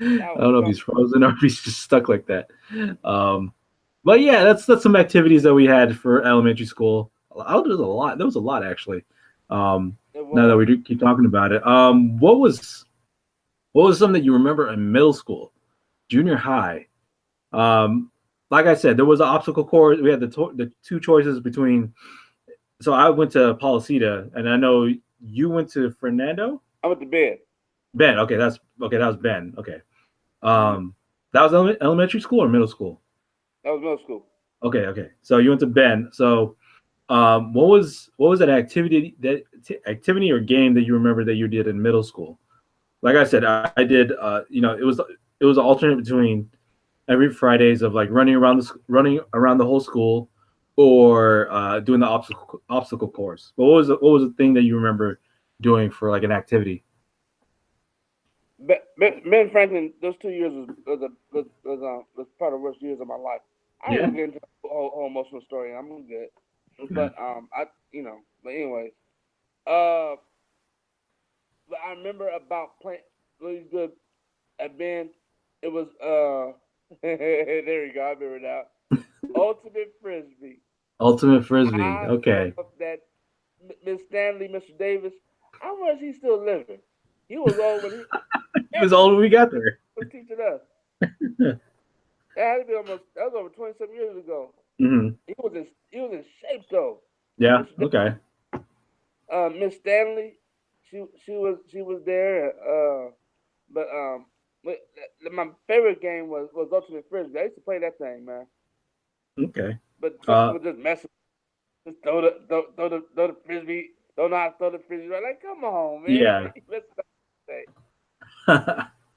I don't know if he's frozen or if he's just stuck like that. But yeah, that's some activities that we had for elementary school. There was a lot actually. Now that we do keep talking about it, what was something that you remember in middle school, junior high? Like I said, there was an obstacle course. We had the 2 choices between. So I went to Policita, and I know you went to Fernando. I went to Ben. Ben, okay, that was Ben. Okay, that was elementary school or middle school? That was middle school. Okay. So you went to Ben. So, what was that activity or game that you remember that you did in middle school? Like I said, I did. It was an alternate between every Fridays of like running around the whole school, or doing the obstacle course. But what was the thing that you remember doing for like an activity? Ben Franklin, those 2 years was part of the worst years of my life. I don't get into the whole emotional story. I'm good, okay. But but anyways, but I remember about playing really good at Ben. It was there you go. I remember now. Ultimate Frisbee. Ultimate Frisbee. Okay. That Miss Stanley, Mr. Davis. How much he still living? He was old when he was old when we got there. He was teaching us. That had to be that was over 27 years ago. Mm-hmm. He was in shape though. Yeah. Okay. Miss Stanley, she was there. But my favorite game was Ultimate Frisbee. I used to play that thing, man. Okay. But was just messing. Just throw the frisbee. Don't know how to throw the frisbee. Like, come on, man. Yeah.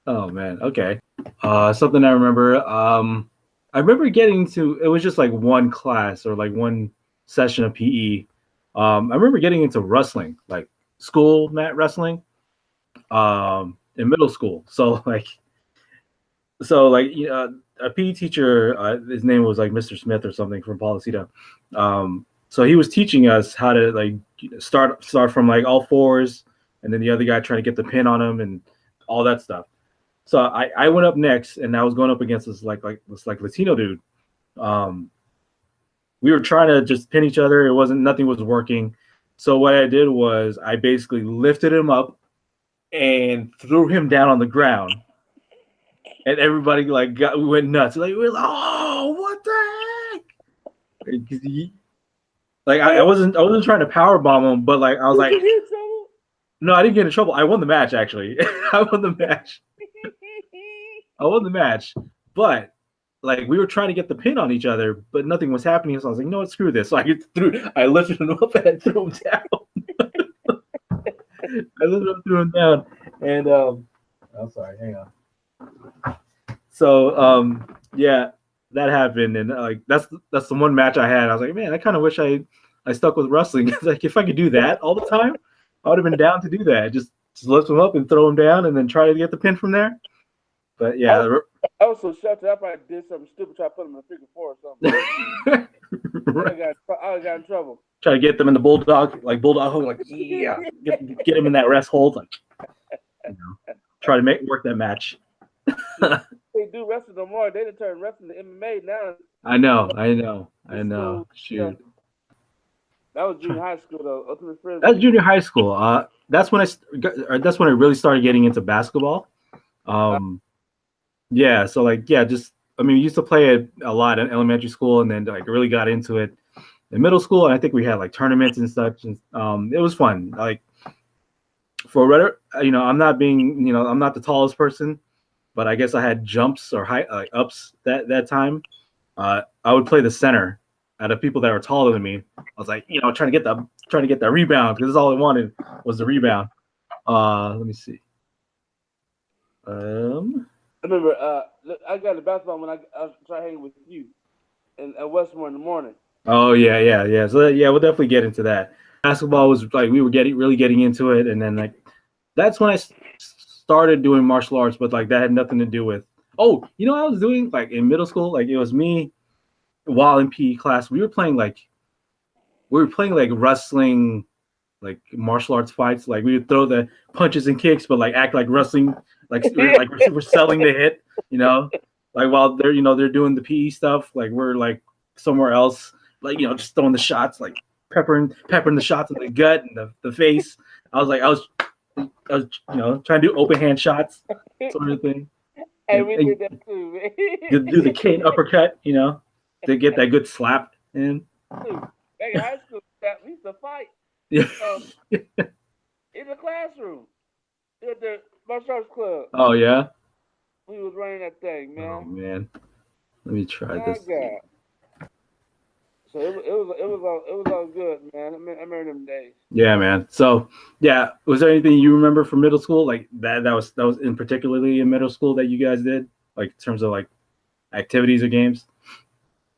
Oh man. Okay. Something I remember. I remember getting to. It was just like one class or like one session of PE. I remember getting into wrestling, like school mat wrestling, in middle school. So a PE teacher, his name was like Mr. Smith or something from Policita. So he was teaching us how to like start from like all fours, and then the other guy trying to get the pin on him and all that stuff. So I went up next, and I was going up against this Latino dude. We were trying to just pin each other. Nothing was working. So what I did was I basically lifted him up and threw him down on the ground. And everybody went nuts. Like, we're like, oh, what the heck? I wasn't trying to power bomb him, but like I was like, no, I didn't get in trouble. I won the match actually. I won the match. But like we were trying to get the pin on each other, but nothing was happening. So I was like, no, what, screw this. So I lifted him up and threw him down. I lifted him, threw him down, and I'm sorry, hang on. So yeah, that happened, and like that's the one match I had. I was like, man, I kind of wish I stuck with wrestling. Like if I could do that all the time, I would have been down to do that. Just lift them up and throw them down, and then try to get the pin from there. But yeah, I was so sheltered. I probably did something stupid. Try to put them in a figure four or something. Right. I got in trouble. Try to get them in the bulldog hold, like yeah, get them in that rest hold, like try to work that match. They do wrestling no more. They done turned wrestling to MMA now. I know. Shoot. That was junior high school though. Ultimate Frisbee. That's junior high school. That's when I really started getting into basketball. Yeah. So like just we used to play it a lot in elementary school, and then like really got into it in middle school. And I think we had like tournaments and such, and it was fun. Like for Reddit, I'm not the tallest person, but I guess I had jumps or ups that time. I would play the center out of people that were taller than me. I was like, trying to get that rebound, because that's all I wanted was the rebound. Let me see. I remember I got the basketball when I started hanging with you at Westmore in the morning. Oh yeah. So we'll definitely get into that. Basketball was like we were really getting into it, and then like that's when I started doing martial arts, but like that had nothing to do with. Oh, I was doing like in middle school, like it was me while in PE class. We were playing like wrestling, like martial arts fights. Like we would throw the punches and kicks, but like act like wrestling, like we're selling the hit, like while they're doing the PE stuff, like we're like somewhere else, like just throwing the shots, like peppering the shots in the gut and the face. I was trying to do open hand shots, sort of thing. Hey, we did that too, man. Do the cane uppercut, to get that good slap in. Back in high school, we used to fight. Yeah. In the classroom, at the martial arts club. Oh yeah. We was running that thing, man. Oh man, let me try this. God. So it was all good, man. I remember them days. Yeah, man. So yeah, was there anything you remember from middle school like that was in particularly in middle school that you guys did, like in terms of like activities or games?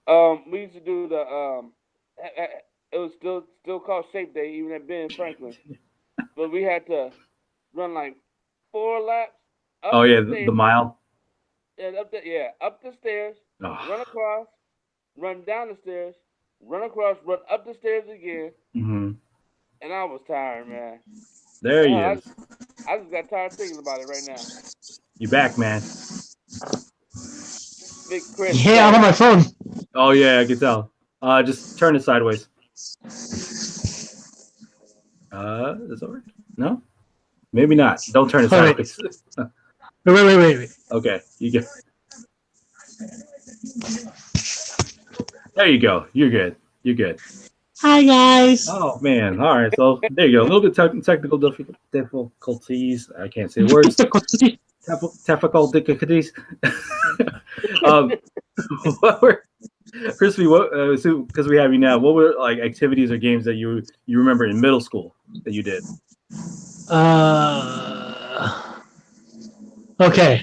We used to do the it was still called Shape Day, even at Ben Franklin. But we had to run like 4 laps. Oh yeah, the mile. And up the stairs, run across, run down the stairs, run across, run up the stairs again. Mm-hmm. And I was tired, man. There he is. I just got tired thinking about it right now. You back, man? Big Chris. Hey, I'm on my phone. Oh yeah, I can tell. Just turn it sideways. Does that work? No? Maybe not. Don't turn it sideways. Wait. Okay, you go. There you go. You're good. Hi guys. Oh man. All right. So there you go. A little bit technical difficulties. I can't say words. Technical difficulties. Crispy, because we have you now, what were like activities or games that you remember in middle school that you did? Okay.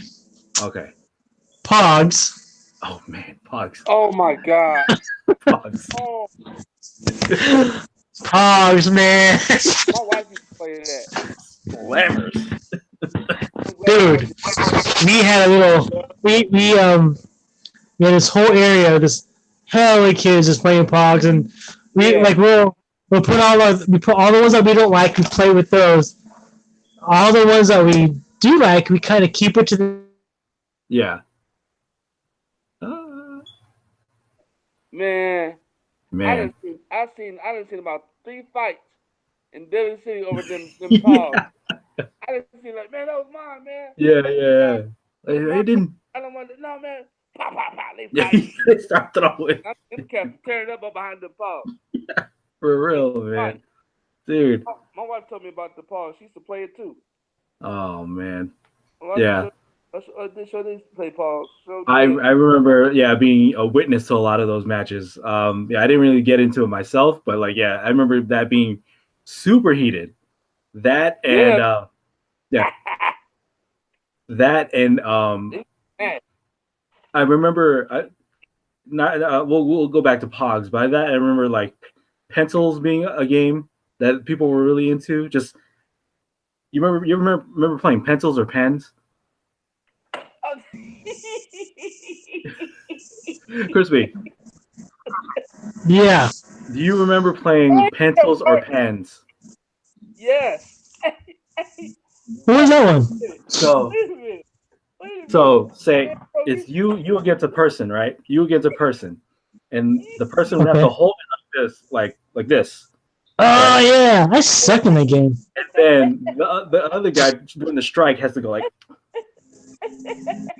Pogs. Oh man, Pogs. Oh my God. Pogs. Oh. Pogs, man. My wife used to play that. Slammers. Dude, we had we had this whole area, this hell of kids just playing Pogs, and we'll put all the ones that we don't like, we play with those. All the ones that we do like, we kind of keep it to the. Yeah. Man. Man. I done seen about 3 fights in Daly City over them Pogs. I done seen like, man, that was mine, man. Yeah. They didn't. I don't want to. No, man. Pop. They fight. They start throwing. Them cats tearing up behind the Pogs. Yeah, for real, man. Dude. My wife told me about the Pogs. She used to play it too. Oh man. Well, yeah. They play Pogs. I remember, being a witness to a lot of those matches. I didn't really get into it myself, but like, I remember that being super heated. That and that and I remember we'll go back to Pogs. By that I remember like pencils being a game that people were really into. Just you remember playing pencils or pens? Crispy. Yeah. Do you remember playing pencils or pens? Yes. What was that one? So say it's you against a person, right? You against a person, and the person would have to hold it like this. Oh yeah, I suck in the game. And then the other guy doing the strike has to go like.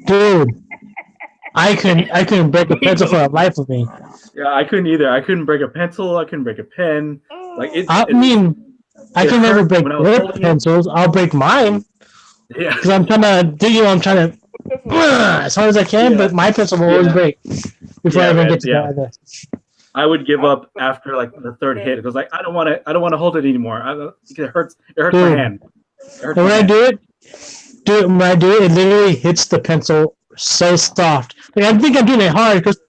Dude, I couldn't break a pencil for the life of me. Yeah, I couldn't either. I couldn't break a pencil. I couldn't break a pen. Like I can never break their pencils. I'll break mine. Yeah, because I'm trying to I'm trying to as hard as I can, but my pencil will always break before I even get to that. I would give up after like the third hit because like I don't want to hold it anymore. It hurts my hand. When I do it, it literally hits the pencil so soft. Like I think I'm doing it hard because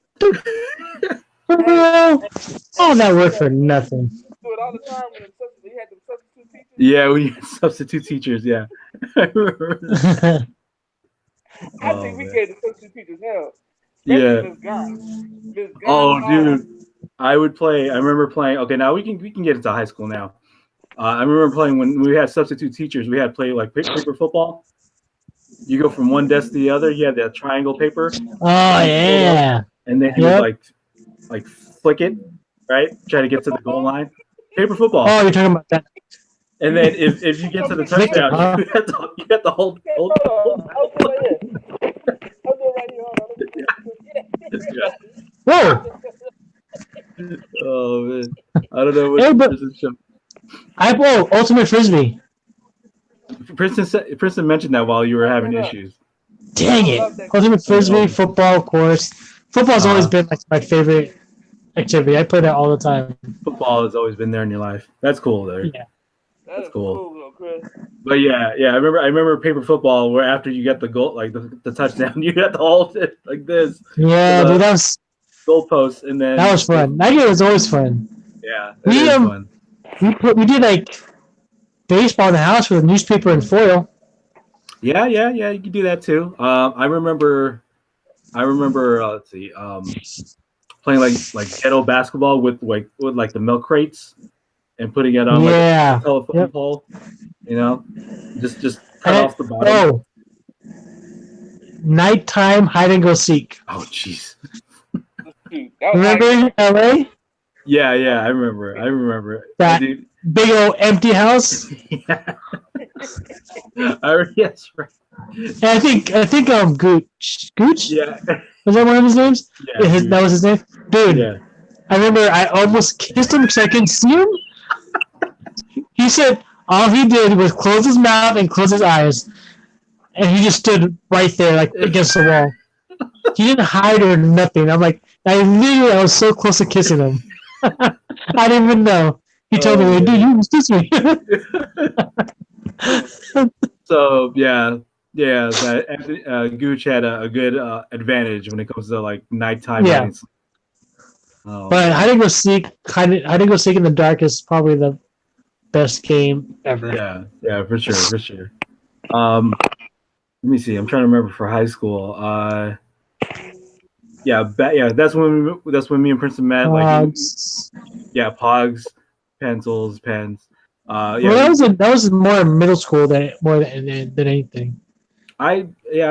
all that work for nothing. Do it all the time when we had the substitute teachers. Yeah, we had substitute teachers. Yeah. I think we gave the substitute teachers hell. Yeah. Oh, dude. I remember playing. Okay, now we can get into high school now. I remember playing when we had substitute teachers. We had to play like paper football. You go from one desk to the other. You had that triangle paper. Oh yeah. And then you would like flick it, right? Try to get to the goal line. Paper football. Oh, you're talking about that. And then if you get to the touchdown, you have to hold. Whoa! Oh man, I don't know what Ultimate Frisbee. Princeton mentioned that while you were having issues. Dang it! Ultimate Frisbee, football, of course. Football's always been like my favorite activity. I play that all the time. Football has always been there in your life. That's cool, though. Yeah, that's cool. But yeah, I remember paper football where after you get the goal, like the touchdown, you have to hold it like this. Yeah, dude, that was goalpost, and then that was fun. That game was always fun. Yeah, fun. We did like baseball in the house with a newspaper and foil. Yeah, you can do that too. I remember. Let's see. Playing like ghetto basketball with the milk crates and putting it on like a telephone pole. You know, just cut off the bottom. Nighttime hide and go seek. Oh, jeez. Remember LA? Yeah, I remember that big old empty house. Yeah. Yes, right. And I think Gooch. Yeah. Was that one of his names? Yeah, that was his name, dude. Yeah. I remember I almost kissed him because I couldn't see him. He said all he did was close his mouth and close his eyes, and he just stood right there like against the wall. He didn't hide or nothing. I'm like, I was so close to kissing him. I didn't even know. He told me, dude, you almost kissed me. So Gooch had a good advantage when it comes to like nighttime. Yeah. But hide and go seek in the dark is probably the best game ever. Yeah, for sure. Let me see. I'm trying to remember for high school. That's when me and Princeton met. Pogs, pencils, pens. That was more middle school than anything. I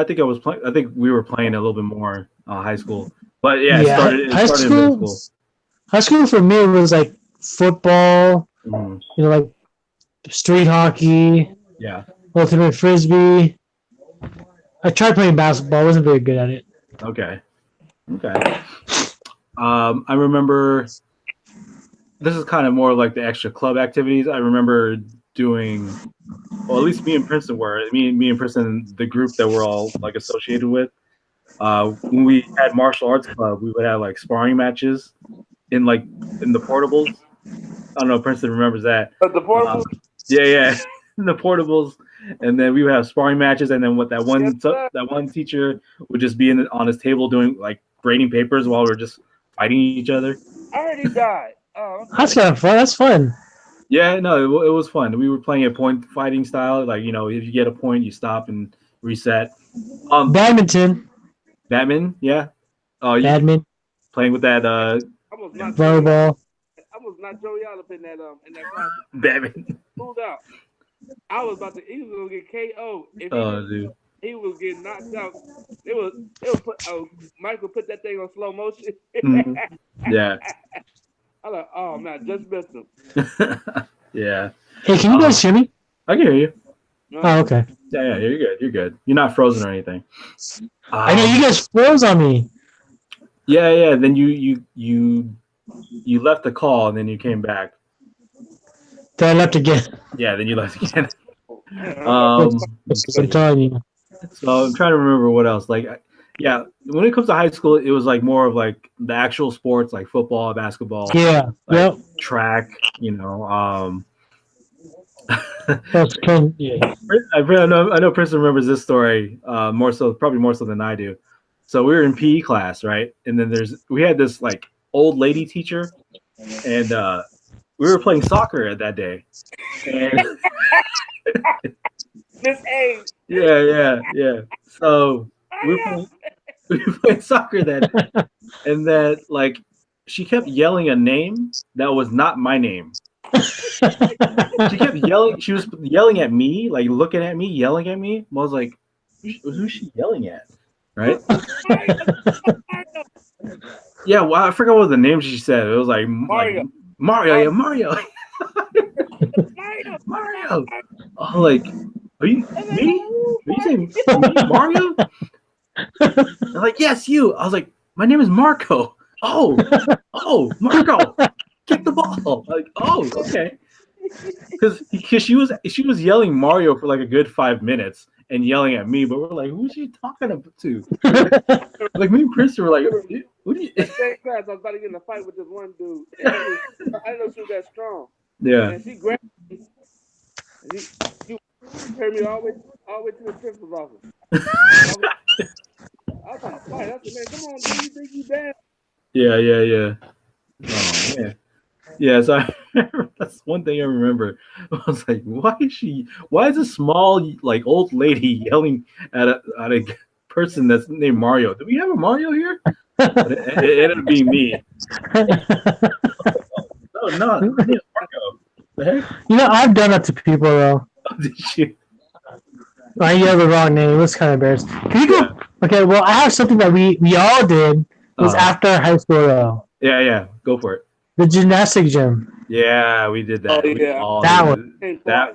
think I was playing. I think we were playing a little bit more high school, but it started in middle school. High school for me was like football, like street hockey, ultimate frisbee. I tried playing basketball. I wasn't very good at it. Okay. I remember. This is kind of more like the extra club activities. I remember doing, well, at least me and Princeton were. Me and Princeton, the group that we're all like associated with. When we had martial arts club, we would have like sparring matches in the portables. I don't know if Princeton remembers that. The portables? Yeah. In the portables. And then we would have sparring matches, and then that one teacher would just be on his table doing like grading papers while we're just fighting each other. I already died. Oh, okay. That's kind of fun. That's fun. Yeah, no, it was fun. We were playing a point fighting style, like if you get a point, you stop and reset. Badminton. Batman, yeah. Oh, Badminton. Playing with that volleyball. I was not Joey up in that class. Batman. Pulled out. I was about to. He was gonna get KO. Dude. He was getting knocked out. It was Michael put that thing on slow motion. Mm-hmm. Yeah. I'm like, oh man, just missed him. Yeah. Hey, can you guys hear me? I can hear you. Oh, okay. Yeah, you're good. You're good. You're not frozen or anything. I know you guys froze on me. Yeah. Then you left the call and then you came back. Then I left again. Yeah, then you left again. I'm telling you. So I'm trying to remember what else. Like, yeah, when it comes to high school, it was like more of like the actual sports, like football, basketball. Yeah. Like track. That's cool. Yeah. I know Princeton remembers this story probably more so than I do. So we were in PE class, right? And then we had this like old lady teacher, and we were playing soccer at that day. And Miss A. Yeah. So we were playing soccer that, and that like she kept yelling a name that was not my name. She kept yelling. She was yelling at me, like looking at me, yelling at me. I was like, "Who's she yelling at?" Right? Yeah, well, I forgot what the name she said. It was like Mario. Mario. Mario. Oh, like, are you me? Are you saying me, Mario? I'm like, yes, you. I was like, my name is Marco. Oh, Marco. Kick the ball. Like, oh, okay. Because she was yelling Mario for like a good 5 minutes and yelling at me, but we're like, who's she talking to? Like me and Chris were like, what do you? In same class, I was about to get in a fight with this one dude. I didn't know she was that strong. Yeah. And she grabbed me. And she carried me all the way to the principal's office. I was like, fight. I said, man, come on, dude, you think you bad? Yeah. Oh man. Yeah, so that's one thing I remember. I was like, why is a small, like, old lady yelling at a person that's named Mario? Do we have a Mario here? But it ended up being me. No, Marco. The heck? I've done that to people, though. Oh, did you? I yelled the wrong name. It was kind of embarrassing. Can you go? Yeah. Okay, well, I have something that we all did. It was after high school, though. Yeah. Go for it. The gymnastic gym. Yeah, we did that. Oh, yeah.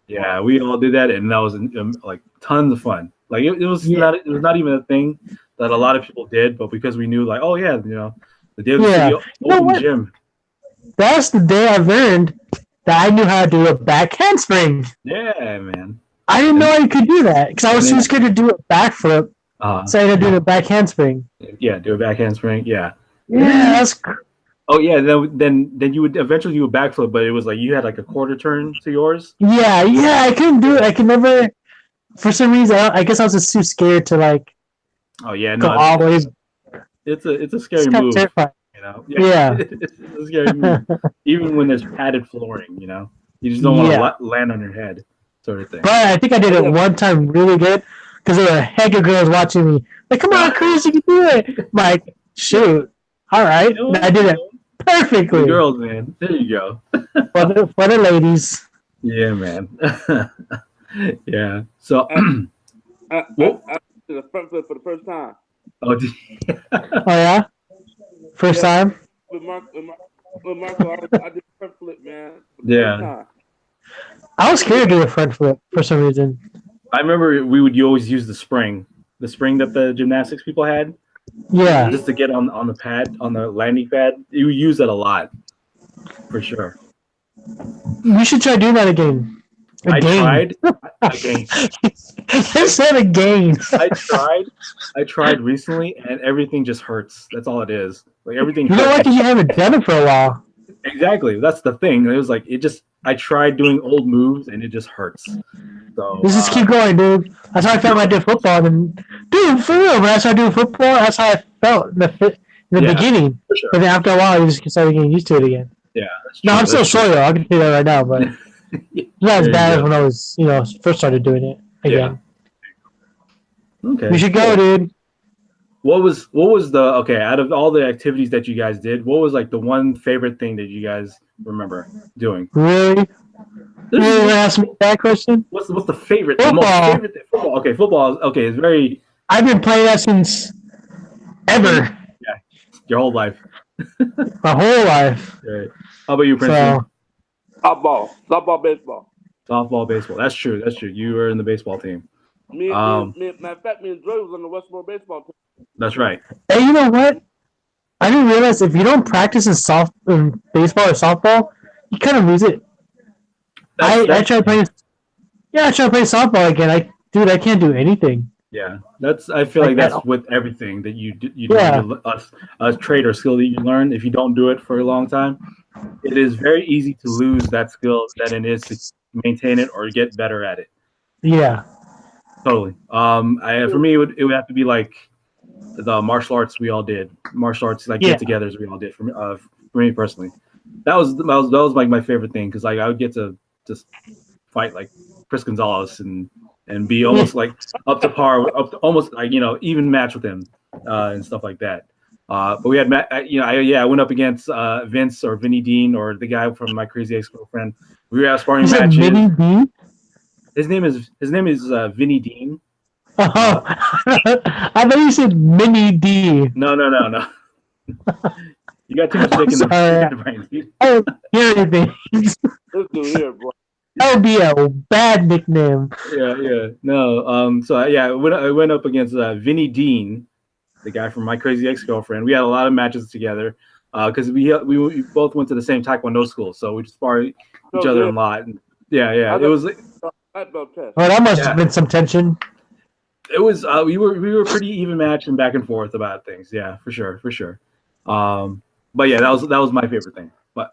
Yeah, we all did that, and that was like tons of fun. Like it was not even a thing that a lot of people did, but because we knew, like, oh yeah, the day of the open gym. That's the day I learned that I knew how to do a back handspring. Yeah, man. I didn't know I could do that because I was too scared to do a backflip. So I had to do a back handspring. Yeah, do a back handspring. Yeah. Yeah, that's. Oh yeah, then you would eventually do a backflip, but it was like you had like a quarter turn to yours. Yeah, I couldn't do it. I could never. For some reason, I guess I was just too scared to like. Oh yeah, no. Go all the way. It's a scary move. Terrifying. Yeah. It's a scary move. Even when there's padded flooring, you just don't want to land on your head, sort of thing. But I think I did it one time really good because there were a heck of girls watching me. Like, come on, Chris, you can do it. I'm like, shoot. All right, I did it perfectly. The girls, man. There you go. for the ladies. Yeah, man. Yeah. So, I did a front flip for the first time. Oh, oh yeah. First time. With Marco, I did a front flip, man. Yeah. I was scared to do a front flip for some reason. I remember you always use the spring that the gymnastics people had. Yeah. Just to get on the pad, on the landing pad. You use that a lot. For sure. You should try doing that again. I tried. Again. I said again. I tried recently, and everything just hurts. That's all it is. Like everything. You know what? Because you haven't done it for a while. Exactly. That's the thing. It was like I tried doing old moves and it just hurts. So just keep going, dude. That's how I felt when I did football. And dude, for real, when I started doing football, that's how I felt in the beginning. Sure. But then after a while, you just started getting used to it again. Yeah. No, I'm still sore though. I can say that right now, but it's not as bad as when I was, first started doing it again. Yeah. Okay. We should go, dude. What was out of all the activities that you guys did, what was like the one favorite thing that you guys remember doing? Really? You really ask me that question? What's the favorite? Football. The most favorite thing? Football. Okay, football. Okay, it's very. I've been playing that since ever. Yeah, your whole life. My whole life. Right. How about you, Princeton? Softball, baseball. Softball, baseball. That's true. You were in the baseball team. Me and Dre was on the Westmore baseball team. That's right. Hey, you know what? I didn't realize if you don't practice in baseball or softball, you kind of lose it. I tried playing. Yeah, I tried playing softball again. I can't do anything. Yeah, I feel like that's with everything that you do. A trait or skill that you learn. If you don't do it for a long time, it is very easy to lose that skill than it is to maintain it or get better at it. Yeah. Totally. For me, it would have to be like the martial arts we all did. Martial arts get-togethers we all did. For me personally, that was like my favorite thing because like I would get to just fight like Chris Gonzalez and be almost like up to par, almost like even match with him and stuff like that. But we had I went up against Vince or Vinny Dean or the guy from My Crazy Ex-Girlfriend. We were at sparring matches. Vinny Dean? His name is Vinny Dean. Oh, I thought you said Mini D. No. You got too much dick in the brain. I don't hear anything. That would be a bad nickname. Yeah. No. So I went up against Vinny Dean, the guy from My Crazy Ex-Girlfriend. We had a lot of matches together because we both went to the same Taekwondo school, so we sparred each other a lot. And, yeah. It was. Well, that must have been some tension. It was. We were pretty even match and back and forth about things. Yeah, for sure. But yeah, that was my favorite thing. But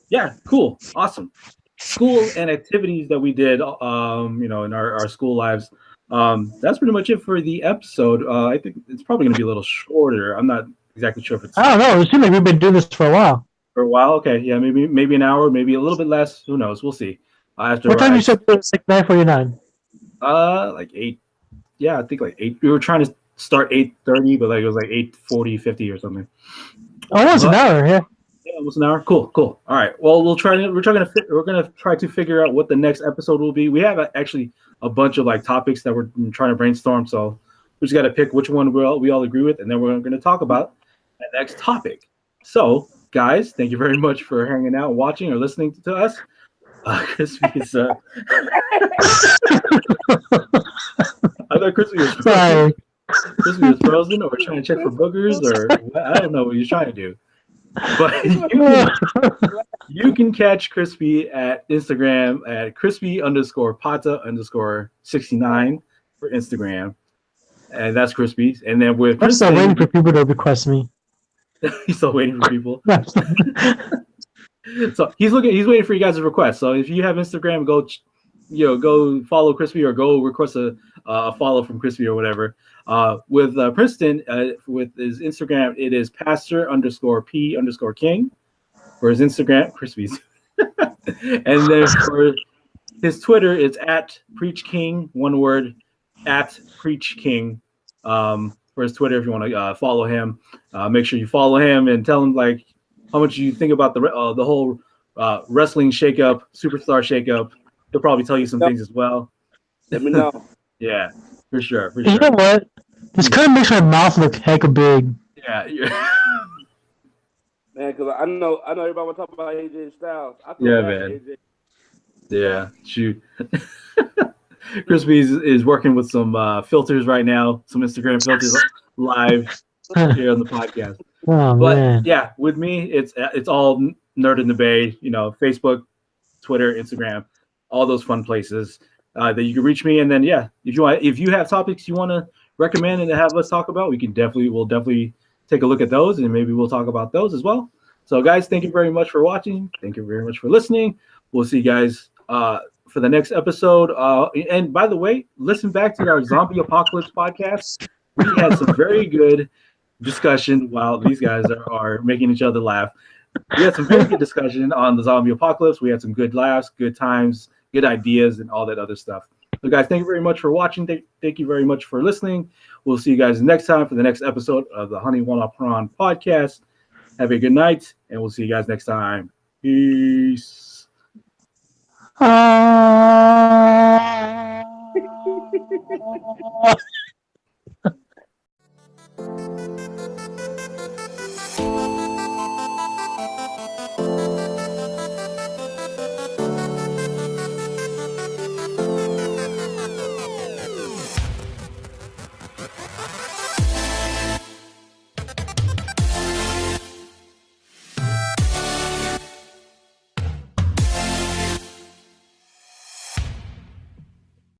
yeah, cool, awesome. School and activities that we did, in our school lives. That's pretty much it for the episode. I think it's probably going to be a little shorter. I'm not exactly sure if it's. I don't know. It seems like we've been doing this for a while. Okay. Yeah, maybe an hour, maybe a little bit less. Who knows? We'll see. What time you said it's like 9:49? Like 8. Yeah, I think like 8. We were trying to start 8:30, but like it was like 8:40, 50 or something. Oh, almost an hour. Yeah. Yeah, almost an hour. Cool. All right. Well, we're gonna try to figure out what the next episode will be. We have actually a bunch of like topics that we're trying to brainstorm. So we just got to pick which one we all agree with, and then we're going to talk about the next topic. So, guys, thank you very much for hanging out, watching, or listening to us. Crispy is. I thought Crispy was frozen. Crispy was frozen, or trying to check for boogers, or I don't know what you're trying to do. But you can catch Crispy at Instagram at crispy_pata_69 for Instagram, and that's Crispy. And then with I'm still waiting for people to request me. He's still waiting for people. So he's waiting for you guys to request. So if you have Instagram, go follow Crispy or go request a follow from Crispy or whatever. With Princeton, with his Instagram, it is pastor_p_king for his Instagram, Crispy's. And then for his Twitter, it's at preachking, one word, at preachking. For his Twitter, if you want to follow him, make sure you follow him and tell him like how much you think about the whole wrestling shakeup, superstar shakeup. He'll probably tell you some things as well. Let me know. Yeah, for sure. You know what? This kind of makes my mouth look hecka big. Yeah. Man, because I know everybody want to talk about AJ Styles. Yeah, man. AJ. Yeah, shoot. Crispy is working with some filters right now, some Instagram filters live here on the podcast. Oh, but man. Yeah, with me, it's all Nerd in the Bay. Facebook, Twitter, Instagram, all those fun places that you can reach me. And then if you have topics you want to recommend and to have us talk about, we'll definitely take a look at those, and maybe we'll talk about those as well. So guys, thank you very much for watching. Thank you very much for listening. We'll see you guys for the next episode. And by the way, listen back to our zombie apocalypse podcast. We had some very good discussion while these guys are making each other laugh. We had some very good discussion on the zombie apocalypse. We had some good laughs, good times, good ideas, and all that other stuff. So, guys, thank you very much for watching. Thank you very much for listening. We'll see you guys next time for the next episode of the Honey Walnut Prawn podcast. Have a good night, and we'll see you guys next time. Peace.